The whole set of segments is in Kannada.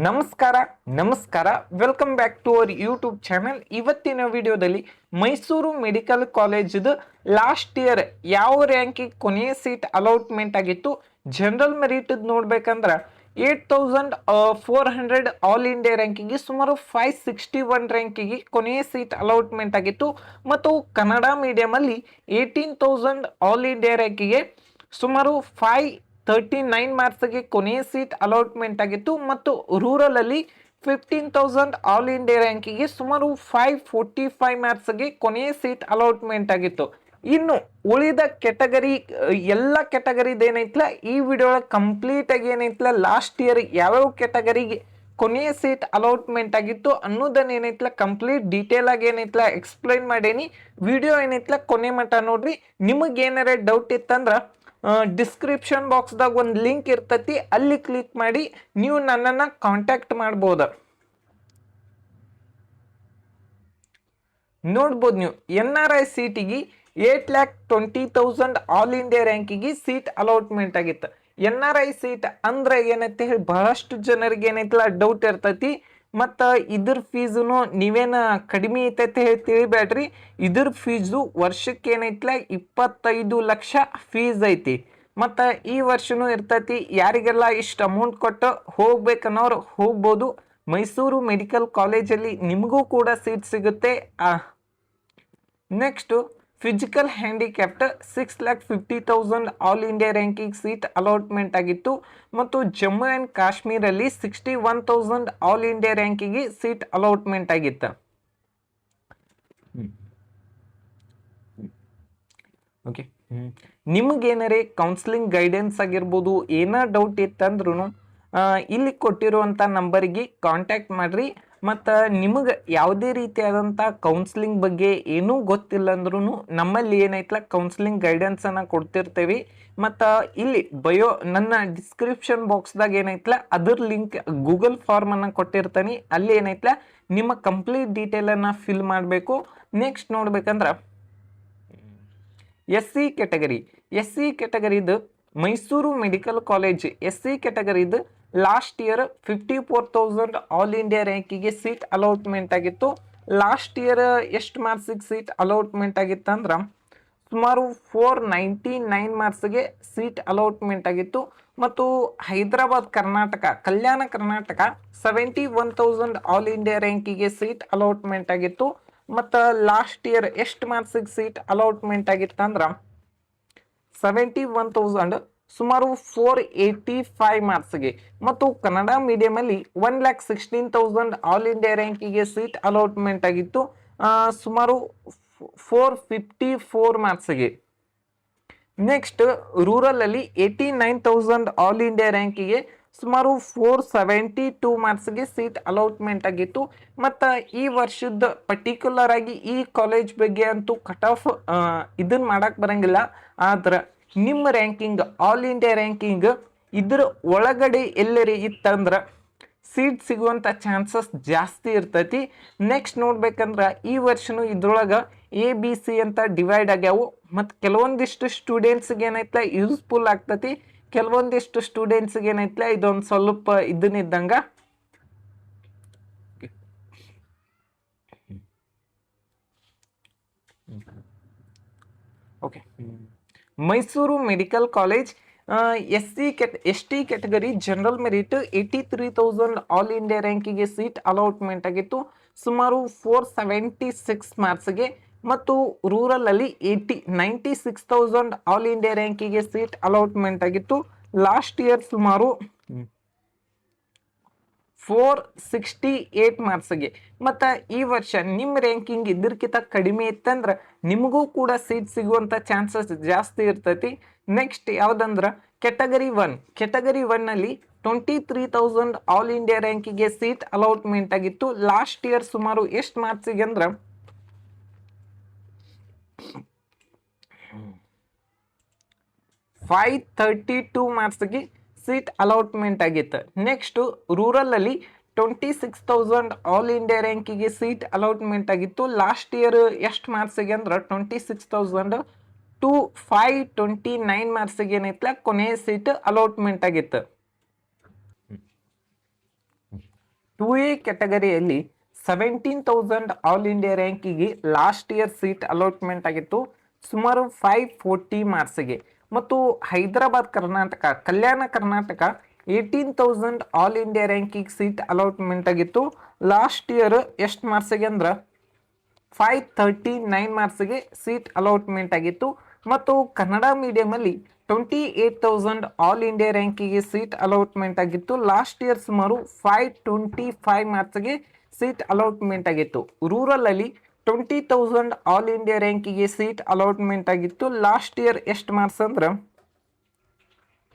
ನಮಸ್ಕಾರ ನಮಸ್ಕಾರ welcome back to our YouTube channel. ಇವತ್ತಿನ ವಿಡಿಯೋದಲ್ಲಿ ಮೈಸೂರು ಮೆಡಿಕಲ್ ಕಾಲೇಜದ ಲಾಸ್ಟ್ ಇಯರ್ ಯಾವ ರ್ಯಾಂಕಿಗೆ ಕೊನೆಯ ಸೀಟ್ ಅಲಾಟ್ಮೆಂಟ್ ಆಗಿತ್ತು, ಜನರಲ್ ಮೆರಿಟ್ ನೋಡ್ಬೇಕಂದ್ರೆ 8400 ಆಲ್ ಇಂಡಿಯಾ ರ್ಯಾಂಕಿಗೆ ಸುಮಾರು 561 ರ್ಯಾಂಕಿಗೆ ಕೊನೆಯ ಸೀಟ್ ಅಲಾಟ್ಮೆಂಟ್ ಆಗಿತ್ತು. ಮತ್ತು ಕನ್ನಡ ಮೀಡಿಯಮಲ್ಲಿ 18000 ಆಲ್ ಇಂಡಿಯಾ ರ್ಯಾಂಕಿಗೆ ಸುಮಾರು 539 ಮಾರ್ಕ್ಸ್ಗೆ ಕೊನೆಯ ಸೀಟ್ ಅಲಾಟ್ಮೆಂಟ್ ಆಗಿತ್ತು. ಮತ್ತು ರೂರಲ್ ಅಲ್ಲಿ 15000 ಆಲ್ ಇಂಡಿಯಾ ರ್ಯಾಂಕಿಗೆ ಸುಮಾರು 545 ಮಾರ್ಕ್ಸ್ಗೆ ಕೊನೆಯ ಸೀಟ್ ಅಲಾಟ್ಮೆಂಟ್ ಆಗಿತ್ತು. ಇನ್ನು ಉಳಿದ ಕೆಟಗರಿ ಎಲ್ಲ ಕೆಟಗರಿದ ಏನೈತ್ಲ ಈ ವಿಡಿಯೋ ಕಂಪ್ಲೀಟ್ ಆಗಿ ಏನೈತ್ಲ ಲಾಸ್ಟ್ ಇಯರ್ ಯಾವ್ಯಾವ ಕೆಟಗರಿಗೆ ಕೊನೆಯ ಸೀಟ್ ಅಲಾಟ್ಮೆಂಟ್ ಆಗಿತ್ತು ಅನ್ನೋದನ್ನ ಏನೈತ್ಲ ಕಂಪ್ಲೀಟ್ ಡೀಟೇಲ್ ಆಗಿ ಏನೈತ್ಲ ಎಕ್ಸ್ಪ್ಲೈನ್ ಮಾಡೇನಿ. ವಿಡಿಯೋ ಏನೈತ್ಲ ಕೊನೆ ಮಟ್ಟ ನೋಡ್ರಿ. ನಿಮಗೆ ಏನಾರ ಡೌಟ್ ಇತ್ತಂದ್ರ ಡಿಸ್ಕ್ರಿಪ್ಷನ್ ಬಾಕ್ಸ್ದಾಗ ಒಂದು ಲಿಂಕ್ ಇರ್ತತಿ, ಅಲ್ಲಿ ಕ್ಲಿಕ್ ಮಾಡಿ ನೀವು ನನ್ನನ್ನು ಕಾಂಟ್ಯಾಕ್ಟ್ ಮಾಡ್ಬೋದು. ನೋಡ್ಬೋದು ನೀವು NRI ಸೀಟಿಗೆ 8,20,000 ಆಲ್ ಇಂಡಿಯಾ ರ್ಯಾಂಕಿಗೆ ಸೀಟ್ ಅಲಾಟ್ಮೆಂಟ್ ಆಗಿತ್ತು. NRI ಸೀಟ್ ಅಂದ್ರೆ ಏನೈತೆ ಹೇಳಿ ಬಹಳಷ್ಟು ಜನರಿಗೆ ಏನೈತಲ್ಲ ಡೌಟ್ ಇರ್ತೈತಿ. ಮತ್ತು ಇದ್ರ ಫೀಸು ನೀವೇನು ಕಡಿಮೆ ಐತೈತೆ ಹೇಳಿ ತಿಳಿಬೇಡ್ರಿ. ಇದ್ರ ಫೀಸು ವರ್ಷಕ್ಕೆ ಏನೈತಲ್ಲ 25 ಲಕ್ಷ ಫೀಸ್ ಐತಿ. ಮತ್ತು ಈ ವರ್ಷನೂ ಇರ್ತೈತಿ. ಯಾರಿಗೆಲ್ಲ ಇಷ್ಟು ಅಮೌಂಟ್ ಕೊಟ್ಟು ಹೋಗ್ಬೇಕನ್ನೋರು ಹೋಗ್ಬೋದು. ಮೈಸೂರು ಮೆಡಿಕಲ್ ಕಾಲೇಜಲ್ಲಿ ನಿಮಗೂ ಕೂಡ ಸೀಟ್ ಸಿಗುತ್ತೆ. Next physical handicapped 6,50,000 all India ranking seat allotment ಆಗಿತ್ತು. ಮತ್ತು ಜಮ್ಮು ಆ್ಯಂಡ್ ಕಾಶ್ಮೀರಲ್ಲಿ 61,000 ಆಲ್ ಇಂಡಿಯಾ ರ್ಯಾಂಕಿಗೆ ಸೀಟ್ ಅಲಾಟ್ಮೆಂಟ್ ಆಗಿತ್ತು. ಓಕೆ, ನಿಮಗೇನಾರೇ ಕೌನ್ಸಿಲಿಂಗ್ ಗೈಡೆನ್ಸ್ ಆಗಿರ್ಬೋದು, ಏನೋ ಡೌಟ್ ಇತ್ತಂದ್ರೂ ಇಲ್ಲಿ ಕೊಟ್ಟಿರುವಂಥ ನಂಬರಿಗೆ ಕಾಂಟ್ಯಾಕ್ಟ್ ಮಾಡಿರಿ. ಮತ್ತು ನಿಮಗೆ ಯಾವುದೇ ರೀತಿಯಾದಂಥ ಕೌನ್ಸಿಲಿಂಗ್ ಬಗ್ಗೆ ಏನೂ ಗೊತ್ತಿಲ್ಲ ಅಂದ್ರೂ ನಮ್ಮಲ್ಲಿ ಏನೈತಲ್ಲ ಕೌನ್ಸಿಲಿಂಗ್ ಗೈಡೆನ್ಸನ್ನು ಕೊಡ್ತಿರ್ತೇವೆ. ಮತ್ತು ಇಲ್ಲಿ ನನ್ನ ಡಿಸ್ಕ್ರಿಪ್ಷನ್ ಬಾಕ್ಸ್ದಾಗ ಏನೈತಲ್ಲ ಅದ್ರ ಲಿಂಕ್ ಗೂಗಲ್ ಫಾರ್ಮನ್ನು ಕೊಟ್ಟಿರ್ತಾನೆ. ಅಲ್ಲಿ ಏನೈತಲ್ಲ ನಿಮ್ಮ ಕಂಪ್ಲೀಟ್ ಡೀಟೇಲನ್ನು ಫಿಲ್ ಮಾಡಬೇಕು. ನೆಕ್ಸ್ಟ್ ನೋಡ್ಬೇಕಂದ್ರೆ SC ಕೆಟಗರಿದು ಮೈಸೂರು ಮೆಡಿಕಲ್ ಕಾಲೇಜ್ SC ಕೆಟಗರಿದು ಲಾಸ್ಟ್ ಇಯರ್ 54,000 ಆಲ್ ಇಂಡಿಯಾ ರ್ಯಾಂಕಿಗೆ ಸೀಟ್ ಅಲಾಟ್ಮೆಂಟ್ ಆಗಿತ್ತು. ಲಾಸ್ಟ್ ಇಯರ್ ಎಷ್ಟು ಮಾರ್ಕ್ಸಿಗೆ ಸೀಟ್ ಅಲಾಟ್ಮೆಂಟ್ ಆಗಿತ್ತು ಅಂದ್ರೆ ಸುಮಾರು 499 ಮಾರ್ಕ್ಸ್ಗೆ ಸೀಟ್ ಅಲಾಟ್ಮೆಂಟ್ ಆಗಿತ್ತು. ಮತ್ತು ಹೈದರಾಬಾದ್ ಕಲ್ಯಾಣ ಕರ್ನಾಟಕ 71,000 ಆಲ್ ಇಂಡಿಯಾ ರ್ಯಾಂಕಿಗೆ ಸೀಟ್ ಅಲಾಟ್ಮೆಂಟ್ ಆಗಿತ್ತು. ಮತ್ತು ಲಾಸ್ಟ್ ಇಯರ್ ಎಷ್ಟು ಮಾರ್ಕ್ಸಿಗೆ ಸೀಟ್ ಅಲಾಟ್ಮೆಂಟ್ ಆಗಿತ್ತು ಅಂದ್ರೆ 71,000 ಸುಮಾರು 485 ಮಾರ್ಕ್ಸ್ಗೆ. ಮತ್ತು ಕನ್ನಡ ಮೀಡಿಯಮಲ್ಲಿ 1,16,000 ಆಲ್ ಇಂಡಿಯಾ ರ್ಯಾಂಕಿಗೆ ಸೀಟ್ ಅಲಾಟ್ಮೆಂಟ್ ಆಗಿತ್ತು, ಸುಮಾರು 454 ಮಾರ್ಕ್ಸ್ಗೆ. ನೆಕ್ಸ್ಟ್ ರೂರಲಲ್ಲಿ 89,000 ಆಲ್ ಇಂಡಿಯಾ ರ್ಯಾಂಕಿಗೆ ಸುಮಾರು 472 ಮಾರ್ಕ್ಸ್ಗೆ ಸೀಟ್ ಅಲಾಟ್ಮೆಂಟ್ ಆಗಿತ್ತು. ಮತ್ತು ಈ ವರ್ಷದ ಪರ್ಟಿಕ್ಯುಲರ್ ಆಗಿ ಈ ಕಾಲೇಜ್ ಬಗ್ಗೆ ಅಂತೂ ಕಟ್ ಆಫ್ ಇದನ್ನು ಮಾಡೋಕ್ಕೆ ಬರೋಂಗಿಲ್ಲ. ಆದ್ರೆ ನಿಮ್ಮ ರ್ಯಾಂಕಿಂಗ್ ಆಲ್ ಇಂಡಿಯಾ ರ್ಯಾಂಕಿಂಗ್ ಇದ್ರ ಒಳಗಡೆ ಎಲ್ಲರಿ ಇತ್ತಂದ್ರೆ ಸೀಟ್ ಸಿಗುವಂಥ ಚಾನ್ಸಸ್ ಜಾಸ್ತಿ ಇರ್ತೈತಿ. ನೆಕ್ಸ್ಟ್ ನೋಡ್ಬೇಕಂದ್ರೆ ಈ ವರ್ಷನೂ ಇದ್ರೊಳಗೆ ABC ಅಂತ ಡಿವೈಡ್ ಆಗ್ಯಾವು. ಮತ್ತು ಕೆಲವೊಂದಿಷ್ಟು ಸ್ಟೂಡೆಂಟ್ಸ್ಗೆ ಏನೈತಲ್ಲ ಯೂಸ್ಫುಲ್ ಆಗ್ತೈತಿ, ಕೆಲವೊಂದಿಷ್ಟು ಸ್ಟೂಡೆಂಟ್ಸ್ಗೆ ಏನೈತಲ್ಲ ಇದೊಂದು ಸ್ವಲ್ಪ ಇದನ್ನಿದ್ದಂಗೆ. Okay, Mysuru medical college ST category general merit 83,000 all India ರ್ಯಾಂಕಿಗೆ ಸೀಟ್ ಅಲಾಟ್ಮೆಂಟ್ ಆಗಿತ್ತು, ಸುಮಾರು 476 ಮಾರ್ಕ್ಸ್ಗೆ. ಮತ್ತು ರೂರಲಲ್ಲಿ 96,000 ಆಲ್ ಇಂಡಿಯಾ ರ್ಯಾಂಕಿಗೆ ಸೀಟ್ ಅಲಾಟ್ಮೆಂಟ್ ಆಗಿತ್ತು. ಲಾಸ್ಟ್ ಇಯರ್ ಸುಮಾರು 468 ಮಾರ್ಕ್ಸ್ಗೆ. ಮತ್ತು ಈ ವರ್ಷ ನಿಮ್ಮ ರ್ಯಾಂಕಿಂಗ್ ಇದಕ್ಕಿಂತ ಕಡಿಮೆ ಇತ್ತಂದ್ರೆ ನಿಮಗೂ ಕೂಡ ಸೀಟ್ ಸಿಗುವಂಥ ಚಾನ್ಸಸ್ ಜಾಸ್ತಿ ಇರ್ತೈತಿ. ನೆಕ್ಸ್ಟ್ ಯಾವುದಂದ್ರೆ ಕೆಟಗರಿ 1ನಲ್ಲಿ 23,000 ಆಲ್ ಇಂಡಿಯಾ ರ್ಯಾಂಕಿಗೆ ಸೀಟ್ ಅಲಾಟ್ಮೆಂಟ್ ಆಗಿತ್ತು. ಲಾಸ್ಟ್ ಇಯರ್ ಸುಮಾರು ಎಷ್ಟು ಮಾರ್ಕ್ಸಿಗೆ ಅಂದ್ರೆ 532 ಮಾರ್ಕ್ಸ್ಗೆ ಸೀಟ್ ಅಲಾಟ್ಮೆಂಟ್ ಆಗಿತ್ತು. ನೆಕ್ಸ್ಟ್ ರೂರಲಲ್ಲಿ 26,000 ಆಲ್ ಇಂಡಿಯಾ ರ್ಯಾಂಕಿಗೆ ಸೀಟ್ ಅಲಾಟ್ಮೆಂಟ್ ಆಗಿತ್ತು. ಲಾಸ್ಟ್ ಇಯರ್ ಎಷ್ಟು ಮಾರ್ಕ್ಸಿಗೆ ಅಂದ್ರೆ 26,000 ಟು 529 ಮಾರ್ಕ್ಸಿಗೆ ಏನೈತಲ್ಲ ಕೊನೆಯ ಸೀಟ್ ಅಲಾಟ್ಮೆಂಟ್ ಆಗಿತ್ತು. 2A ಕ್ಯಾಟಗರಿಯಲ್ಲಿ 17,000 ಆಲ್ ಇಂಡಿಯಾ ರ್ಯಾಂಕಿಗೆ ಲಾಸ್ಟ್ ಇಯರ್ ಸೀಟ್ ಅಲಾಟ್ಮೆಂಟ್ ಆಗಿತ್ತು ಸುಮಾರು 540 ಮಾರ್ಕ್ಸ್ಗೆ. ಮತ್ತು ಹೈದರಾಬಾದ್ ಕರ್ನಾಟಕ ಕಲ್ಯಾಣ ಕರ್ನಾಟಕ 18,000 ಆಲ್ ಇಂಡಿಯಾ ರ್ಯಾಂಕಿಗೆ ಸೀಟ್ ಅಲಾಟ್ಮೆಂಟ್ ಆಗಿತ್ತು ಲಾಸ್ಟ್ ಇಯರ್ ಎಷ್ಟು ಮಾರ್ಕ್ಸ್ಗೆ ಅಂದ್ರೆ 539 ಮಾರ್ಕ್ಸ್ಗೆ ಸೀಟ್ ಅಲಾಟ್ಮೆಂಟ್ ಆಗಿತ್ತು. ಮತ್ತು ಕನ್ನಡ ಮೀಡಿಯಮಲ್ಲಿ 28,000 ಆಲ್ ಇಂಡಿಯಾ ರ್ಯಾಂಕಿಗೆ ಸೀಟ್ ಅಲಾಟ್ಮೆಂಟ್ ಆಗಿತ್ತು ಲಾಸ್ಟ್ ಇಯರ್ ಸುಮಾರು 525 ಮಾರ್ಕ್ಸ್ಗೆ ಸೀಟ್ ಅಲಾಟ್ಮೆಂಟ್ ಆಗಿತ್ತು. ರೂರಲ್ ಅಲ್ಲಿ 20,000 ಆಲ್ ಇಂಡಿಯಾ ರ್ಯಾಂಕಿಗೆ ಸೀಟ್ ಅಲಾಟ್ಮೆಂಟ್ ಆಗಿತ್ತು ಲಾಸ್ಟ್ ಇಯರ್ ಎಷ್ಟು ಮಾರ್ಕ್ಸ್ ಅಂದ್ರೆ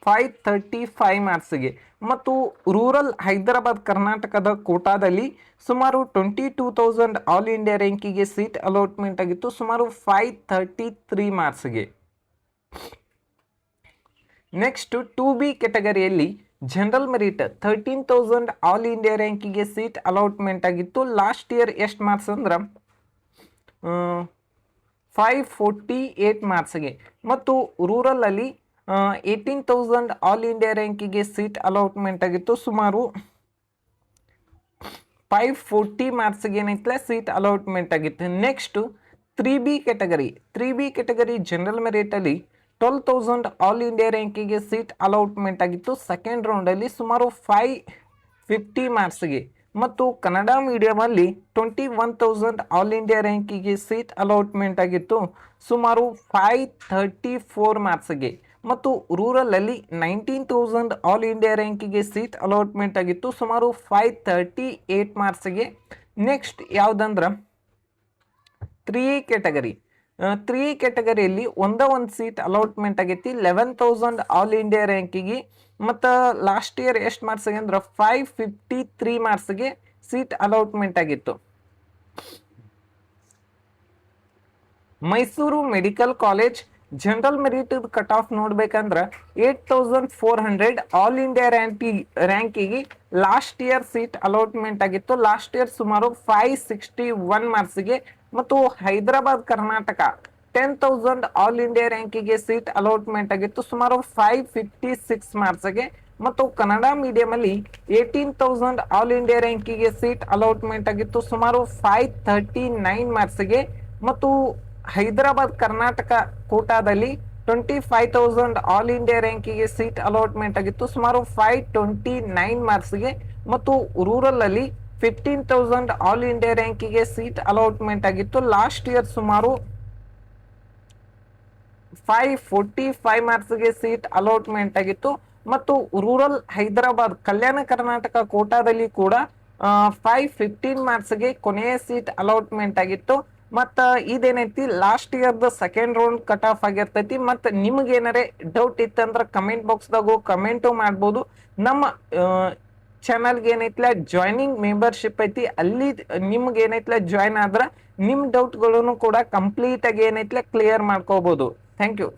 535 ಮಾರ್ಕ್ಸ್ಗೆ. ಮತ್ತು ರೂರಲ್ ಹೈದರಾಬಾದ್ ಕರ್ನಾಟಕದ ಕೋಟಾದಲ್ಲಿ ಸುಮಾರು 22,000 ಆಲ್ ಇಂಡಿಯಾ ರ್ಯಾಂಕಿಗೆ ಸೀಟ್ ಅಲಾಟ್ಮೆಂಟ್ ಆಗಿತ್ತು ಸುಮಾರು 533 ಮಾರ್ಕ್ಸ್ಗೆ. ನೆಕ್ಸ್ಟ್ 2B ಕ್ಯಾಟಗರಿಯಲ್ಲಿ ಜನರಲ್ ಮೆರಿಟ್ 13,000 ಆಲ್ ಇಂಡಿಯಾ ರ್ಯಾಂಕಿಗೆ ಸೀಟ್ ಅಲಾಟ್ಮೆಂಟ್ ಆಗಿತ್ತು ಲಾಸ್ಟ್ ಇಯರ್ ಎಷ್ಟು ಮಾರ್ಕ್ಸ್ ಅಂದ್ರೆ 548 ಮಾರ್ಕ್ಸ್ಗೆ. ಮತ್ತು ರೂರಲ್ ಅಲ್ಲಿ 18,000 ಆಲ್ ಇಂಡಿಯಾ ರ್ಯಾಂಕಿಗೆ ಸೀಟ್ ಅಲಾಟ್ಮೆಂಟ್ ಆಗಿತ್ತು ಸುಮಾರು 540 ಮಾರ್ಕ್ಸ್ಗೆ ಏನೈತಲ್ಲ ಸೀಟ್ ಅಲಾಟ್ಮೆಂಟ್ ಆಗಿತ್ತು. Next 3B category general merit ಅಲ್ಲಿ 12,000 ಆಲ್ ಇಂಡಿಯಾ ರ್ಯಾಂಕಿಗೆ ಸೀಟ್ ಅಲಾಟ್ಮೆಂಟ್ ಆಗಿತ್ತು ಸೆಕೆಂಡ್ ರೌಂಡಲ್ಲಿ ಸುಮಾರು 550 ಮಾರ್ಕ್ಸ್ಗೆ. ಮತ್ತು ಕನ್ನಡ ಮೀಡಿಯಮಲ್ಲಿ 21,000 ಆಲ್ ಇಂಡಿಯಾ ರ್ಯಾಂಕಿಗೆ ಸೀಟ್ ಅಲಾಟ್ಮೆಂಟ್ ಆಗಿತ್ತು ಸುಮಾರು 534 ಮಾರ್ಕ್ಸ್ಗೆ. ಮತ್ತು ರೂರಲಲ್ಲಿ 19,000 ಆಲ್ ಇಂಡಿಯಾ ರ್ಯಾಂಕಿಗೆ ಸೀಟ್ ಅಲಾಟ್ಮೆಂಟ್ ಆಗಿತ್ತು ಸುಮಾರು 538 ಮಾರ್ಕ್ಸ್ಗೆ. ನೆಕ್ಸ್ಟ್ ಯಾವುದಂದ್ರೆ 3A ಕ್ಯಾಟಗರಿಯಲ್ಲಿ ಒಂದು ಸೀಟ್ ಅಲಾಟ್ಮೆಂಟ್ ಆಗೈತಿ 11,000 ಆಲ್ ಇಂಡಿಯಾ ರ್ಯಾಂಕಿಗೆ. ಮತ್ತು ಲಾಸ್ಟ್ ಇಯರ್ ಎಷ್ಟು ಮಾರ್ಕ್ಸ್ಗೆ ಅಂದ್ರೆ 553 ಮಾರ್ಕ್ಸ್ಗೆ ಸೀಟ್ ಅಲಾಟ್ಮೆಂಟ್ ಆಗಿತ್ತು. Mysuru medical college general merit cut off ನೋಡ್ಬೇಕಂದ್ರೆ 8,400 ಆಲ್ ಇಂಡಿಯಾ ರ್ಯಾಂಕಿಗೆ ಲಾಸ್ಟ್ ಇಯರ್ ಸೀಟ್ ಅಲಾಟ್ಮೆಂಟ್ ಆಗಿತ್ತು ಲಾಸ್ಟ್ ಇಯರ್ ಸುಮಾರು 561 ಮಾರ್ಕ್ಸ್ಗೆ. ಮತ್ತು ಹೈದರಾಬಾದ್ ಕರ್ನಾಟಕ 10,000 ಆಲ್ ಇಂಡಿಯಾ ರ್ಯಾಂಕಿಗೆ ಸೀಟ್ ಅಲಾಟ್ಮೆಂಟ್ ಆಗಿತ್ತು ಸುಮಾರು 556 ಮಾರ್ಕ್ಸ್ಗೆ. ಮತ್ತು ಕನ್ನಡ ಮೀಡಿಯಂ ಅಲ್ಲಿ 18,000 ಆಲ್ ಇಂಡಿಯಾ ರ್ಯಾಂಕಿಗೆ ಸೀಟ್ ಅಲಾಟ್ಮೆಂಟ್ ಆಗಿತ್ತು ಸುಮಾರು 539 ಮಾರ್ಕ್ಸ್ಗೆ. ಮತ್ತು ಹೈದರಾಬಾದ್ ಕರ್ನಾಟಕ ಕೋಟಾದಲ್ಲಿ 25,000 ಆಲ್ ಇಂಡಿಯಾ ರ್ಯಾಂಕಿಗೆ ಸೀಟ್ ಅಲಾಟ್ಮೆಂಟ್ ಆಗಿತ್ತು ಸುಮಾರು 529 ಮಾರ್ಕ್ಸ್ಗೆ. ಮತ್ತು ರೂರಲ್ ಅಲ್ಲಿ 15,000 ಆಲ್ ಇಂಡಿಯಾ ರ್ಯಾಂಕಿಗೆ ಸೀಟ್ ಅಲಾಟ್ಮೆಂಟ್ ಆಗಿತ್ತು ಲಾಸ್ಟ್ ಇಯರ್ ಸುಮಾರು 545 ಮಾರ್ಕ್ಸ್ಗೆ ಸೀಟ್ ಅಲಾಟ್ಮೆಂಟ್ ಆಗಿತ್ತು. ಮತ್ತು ರೂರಲ್ ಹೈದರಾಬಾದ್ ಕಲ್ಯಾಣ ಕರ್ನಾಟಕ ಕೋಟಾದಲ್ಲಿ ಕೂಡ 515 ಮಾರ್ಕ್ಸ್ಗೆ ಕೊನೆಯ ಸೀಟ್ ಅಲಾಟ್ಮೆಂಟ್ ಆಗಿತ್ತು. ಮತ್ತು ಇದೇನೈತಿ ಲಾಸ್ಟ್ ಇಯರ್ದ ಸೆಕೆಂಡ್ ರೌಂಡ್ ಕಟ್ ಆಫ್ ಆಗಿರ್ತೈತಿ. ಮತ್ತು ನಿಮ್ಗೆ ಏನಾರೇ ಡೌಟ್ ಇತ್ತಂದ್ರೆ ಕಮೆಂಟ್ ಬಾಕ್ಸ್ದಾಗ ಕಮೆಂಟು ಮಾಡ್ಬೋದು. ನಮ್ಮ ಚಾನಲ್ಗೆ ಏನೈತಿಲ್ಲ ಜಾಯ್ನಿಂಗ್ ಮೆಂಬರ್ಶಿಪ್ ಐತಿ, ಅಲ್ಲಿ ನಿಮ್ಗೆ ಏನೈತಿಲ್ಲ ಜಾಯ್ನ್ ಆದ್ರೆ ನಿಮ್ಮ ಡೌಟ್ಗಳನ್ನು ಕೂಡ ಕಂಪ್ಲೀಟ್ ಆಗಿ ಏನೈತಿಲ್ಲ ಕ್ಲಿಯರ್ ಮಾಡ್ಕೋಬಹುದು. Thank you.